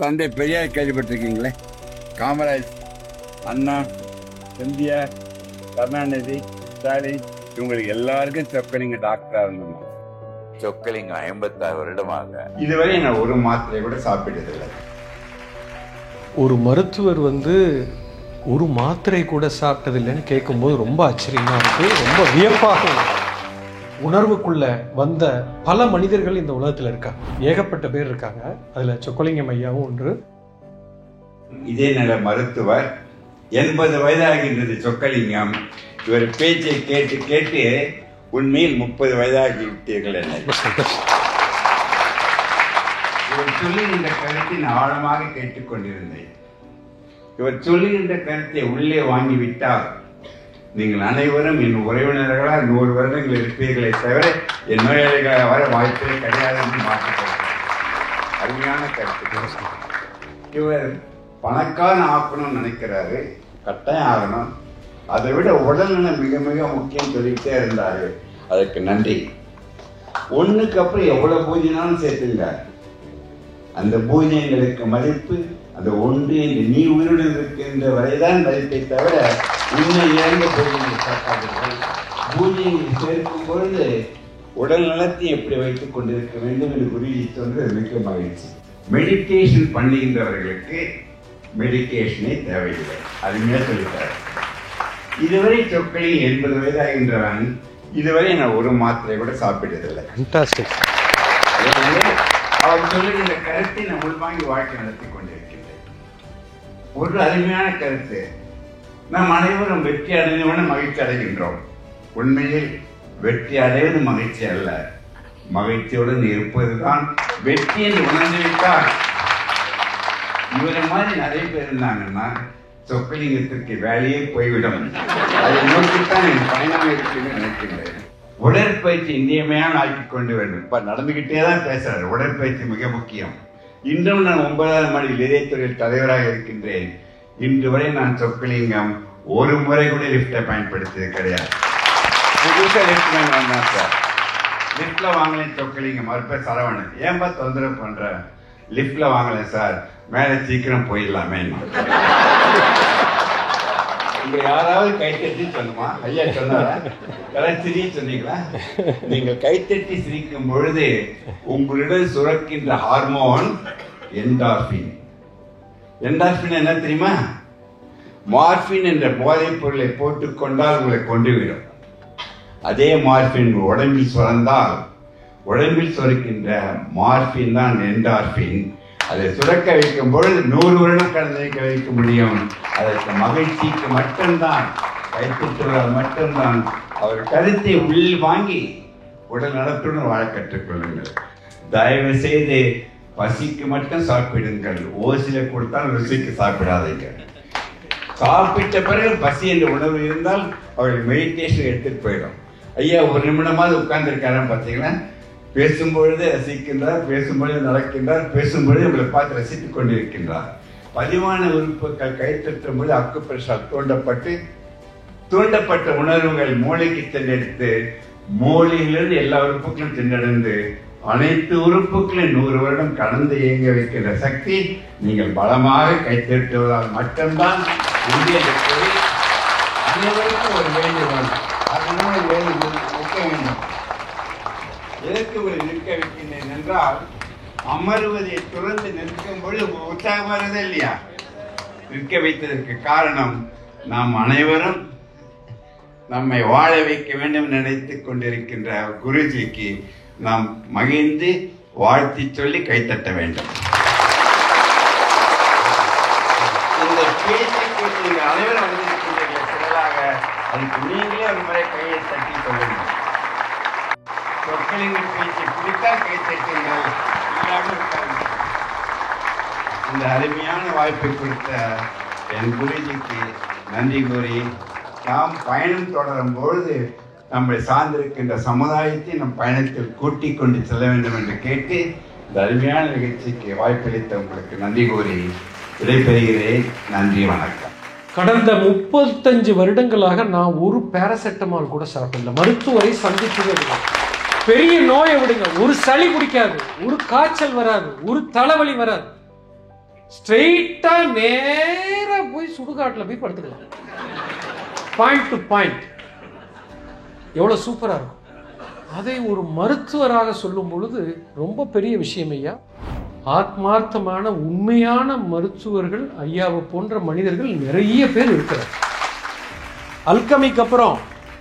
தந்தை பெரியார் கேள்விப்பட்டிருக்கீங்களே? காமராஜ், அண்ணா, எம்ஜிஆர், கருணாநிதி, ஸ்டாலின், இவங்களுக்கு எல்லாருக்கும் சொக்கலிங்க டாக்டரா இருந்தோம். சொக்கலிங்கம் 56 வருடமாக இதுவரை நான் ஒரு மாத்திரை கூட சாப்பிட்டதில்லை. ஒரு மருத்துவர் ஒரு மாத்திரை கூட சாப்பிட்டதில்லைன்னு கேட்கும்போது ரொம்ப ஆச்சரியமா இருக்கு, ரொம்ப வியப்பாக இருக்கு. உணர்வுக்குள்ள வந்த பல மனிதர்கள் இந்த உலகத்துல இருக்காங்க, ஏகப்பட்ட பேர் இருக்காங்க. அதுல சொக்கலிங்கம் ஐயாவும் ஒன்று. இதே நல்ல மருத்துவர், 80 வயதாகின்றது சொக்கலிங்கம். இவர் பேச்சை கேட்டு கேட்டு உண்மையில் 30 வயதாகி விட்டீர்கள். இவர் சொல்லுகின்ற கருத்தை நான் ஆழமாக கேட்டுக்கொண்டிருந்தேன். இவர் சொல்லுகின்ற கருத்தை உள்ளே வாங்கிவிட்டால் நீங்கள் அனைவரும் என் உறவினர்களாக 100 வருடங்கள் இருப்பீர்களே தவிர என் நோயாளிகளாக வர வாய்ப்பே கிடையாது என்று மாற்றிக்கொள்கிறேன். அருமையான கருத்து. இவர் பணக்காரன் ஆக்கணும்னு நினைக்கிறாரு, கட்டாயம் ஆகணும். அதை விட உடல்நலம் மிக மிக முக்கியம் சொல்லிக்கிட்டே இருந்தாரு. அதுக்கு நன்றி. ஒண்ணுக்கு அப்புறம் எவ்வளவு பூஜைனாலும் சேர்த்துங்க. அந்த பூஜைங்களுக்கு மதிப்பு அந்த ஒன்று நீ உயிருடன் இருக்கின்ற வரைதான் மதிப்பை தவிர உண்மை இழந்த பூஜைகளை பார்க்காதீர்கள். பூஜையை சேர்க்கும் பொழுது உடல் நலத்தை எப்படி வைத்துக் கொண்டிருக்க வேண்டும் என்று குருஜி சொன்னது மிக மகிழ்ச்சி. மெடிடேஷன் பண்ணுகின்றவர்களுக்கு மெடிடேஷனே தேவையில்லை, அதுமே சொல்லிட்டார். இதுவரை சொற்களை 80 வயதாகின்றவன் இதுவரை நான் ஒரு மாத்திரை கூட சாப்பிட்டதில்லை. அவர் சொல்லுகின்ற கருத்தை நான் உள்வாங்கி வாழ்க்கை நடத்தி கொண்டிருக்கின்றேன். ஒரு அருமையான கருத்து. நாம் அனைவரும் வெற்றி அடைந்தவன மகிழ்ச்சி அடைகின்றோம். உண்மையில் வெற்றி அடைவது மகிழ்ச்சி அல்ல, மகிழ்ச்சியுடன் இருப்பதுதான் வெற்றி என்று உணர்ந்துவிட்டால். இவரை மாதிரி நிறைய பேர் இருந்தாங்கன்னா சொக்கலிங்கத்திற்கு வேலையே போய்விடும். அதை நோக்கித்தான் என் பயணம் இருக்குன்னு நினைக்கின்றேன். உடற்பயிற்சி இன்றியமையான ஆக்கி கொண்டு வேண்டும். இப்ப நடந்துகிட்டே தான் பேசுறாரு. உடற்பயிற்சி மிக முக்கியம். இன்றும் நான் 9ஆவது மாடியில் இதயத்துறையில் தலைவராக இருக்கின்றேன். இன்று வரை நான் சொக்கலிங்கம் ஒரு முறை கூட லிப்டை பயன்படுத்தியது கிடையாது. புதுசாக லிப்ட் வந்தான் சார். லிப்ட்ல வாங்கலேன் சொக்கலிங்கம். மறுப்ப சரவணன், ஏன்பா தொந்தரவு பண்ற? லிப்ட்ல வாங்கலேன் சார், மேல சீக்கிரம் போயிடலாமே. இங்க யாராவது கைத்தட்டி சொல்லுமா? ஐயா சொன்னாரா? சிரி சொன்னீங்களா? நீங்கள் கைத்தட்டி சிரிக்கும் பொழுது உங்களிடம் சுரக்கின்ற ஹார்மோன் என்டார்பின். என்டார்பின் என்ன தெரியுமா? மார்பின் என்ற போதைப் பொருளை போட்டுக்கொண்டால் உங்களை கொண்டுவிடும். அதே மார்பின் உடம்பில் சுரந்தால் உடம்பில் சுரக்கின்ற மார்பின் தான் என்டார்பின். அதை சுரக்க வைக்கும் பொழுது 100 வருடம் கடந்து வைக்க முடியும். அதற்கு மகிழ்ச்சிக்கு மட்டும்தான், கைப்பற்றுவதால் மட்டும்தான். அவர் கருத்தை உள் வாங்கி உடல் நலத்துடன் வாழ கற்றுக்கொள்ளுங்கள். தயவு செய்து பசிக்கு மட்டும் சாப்பிடுங்கள். ஓசில கொடுத்தால் ருசிக்கு சாப்பிடாதீங்க. சாப்பிட்ட பிறகு பசி என்ற உணர்வு இருந்தால் அவர்கள் மெடிடேஷன் எடுத்துட்டு போயிடும். ஐயா ஒரு நிமிடமாவது உட்கார்ந்து இருக்காரான்னு பார்த்தீங்கன்னா, பேசும்பொழுது ரசிக்கின்றார், பேசும்பொழுது நடக்கின்றார், பேசும்பொழுது உங்களை பார்த்து ரசித்துக் கொண்டிருக்கின்றார். பதிவான உறுப்புகள் கைத்தட்டும் பொழுது அக்குப்ரெஷர் தூண்டப்பட்ட உணர்வுகள் மூளைக்கு சென்றெடுத்து மூளையிலிருந்து எல்லா உறுப்புகளும் சென்றடைந்து அனைத்து உறுப்புகளையும் 100 வருடம் கடந்து இயங்க வைக்கின்ற சக்தி நீங்கள் பலமாக கைத்தட்டுவதால் மட்டும்தான். அனைவருக்கும் ஒரு வேண்டுகோள், அதனால் நிற்க வேண்டும். எதற்கு ஒரு நிற்க வைக்கின்றேன் என்றால், அமருவதை துறந்து நிற்கும் பொழுது உற்சாகம் வருது இல்லையா? நிற்க வைத்ததற்கு காரணம் நாம் அனைவரும் நம்மை வாழ வைக்க வேண்டும் நினைத்துக் கொண்டிருக்கின்ற குருஜிக்கு நாம் மகிழ்ந்து வாழ்த்தி சொல்லி கைத்தட்ட வேண்டும். இந்த பேச்சை நீங்கள் அனைவரும் வந்திருக்கின்ற செயலாக அதுக்கு நீங்களே ஒரு முறை கையை தட்டி சொல்லுங்கள். சொற்களின் பேச்சை பிடித்தால் கைத்தட்டுங்கள். இந்த அருமையான வாய்ப்பை கொடுத்த என் குருஜிக்கு நன்றி கூறி, நாம் பயணம் தொடரும் பொழுது நம்மை சார்ந்திருக்கின்ற சமுதாயத்தை நம் பயணத்தில் கூட்டிக் கொண்டு செல்ல வேண்டும் என்று கேட்டு இந்த அருமையான நிகழ்ச்சிக்கு வாய்ப்பளித்த உங்களுக்கு நன்றி கூறி விடைபெறுகிறேன். நன்றி, வணக்கம். கடந்த 35 வருடங்களாக நான் ஒரு பேராசெட்டமால் கூட சாப்பிடல. மருத்துவரை சந்திச்சதே இல்லை. பெரிய நோயை விடுங்க, ஒரு சளி பிடிக்காது, ஒரு காய்ச்சல் வராது, ஒரு தலைவலி வராது. ஸ்ட்ரெயிட்டா நேரா போய் சுடுகாட்டுல போய் படுத்துக்கலாம். Point to point. எவ்வளவு சூப்பரா இருக்கும். அதை ஒரு மருத்துவராக சொல்லும் பொழுது ரொம்ப பெரிய விஷயம் ஐயா. ஆத்மார்த்தமான உண்மையான மருத்துவர்கள் ஐயாவை போன்ற மனிதர்கள் நிறைய பேர் இருக்கிறார். அல்கமிக்கு அப்புறம்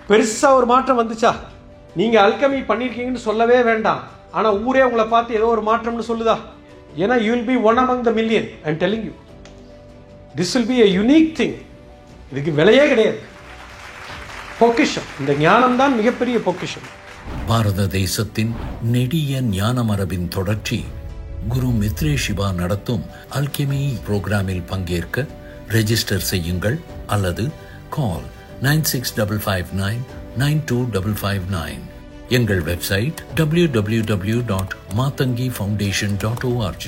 பெருசா ஒரு மாற்றம் வந்துச்சா? நீங்க அல்கமி பண்ணிருக்கீங்கன்னு சொல்லவே வேண்டாம். ஆனா ஊரே உங்களை பார்த்து ஏதோ ஒரு மாற்றம்னு சொல்லுதா? ஏன்னா you will be one among the million. I am telling you. This will be a unique thing. இதுக்கு விலையே கிடையாது. பொக்கிஷம். இந்த ஞானம் தான் மிகப்பெரிய பொக்கிஷம். பாரத தேசத்தின் நெடிய ஞான மரபின் தொடர்ச்சி குரு மித்ரே சிவா நடத்தும் அல்கெமி புரோகிராமில் பங்கேற்க ரெஜிஸ்டர் செய்யுங்கள் அல்லது கால் 9655992559. எங்கள் வெப்சைட் www.matangifoundation.org.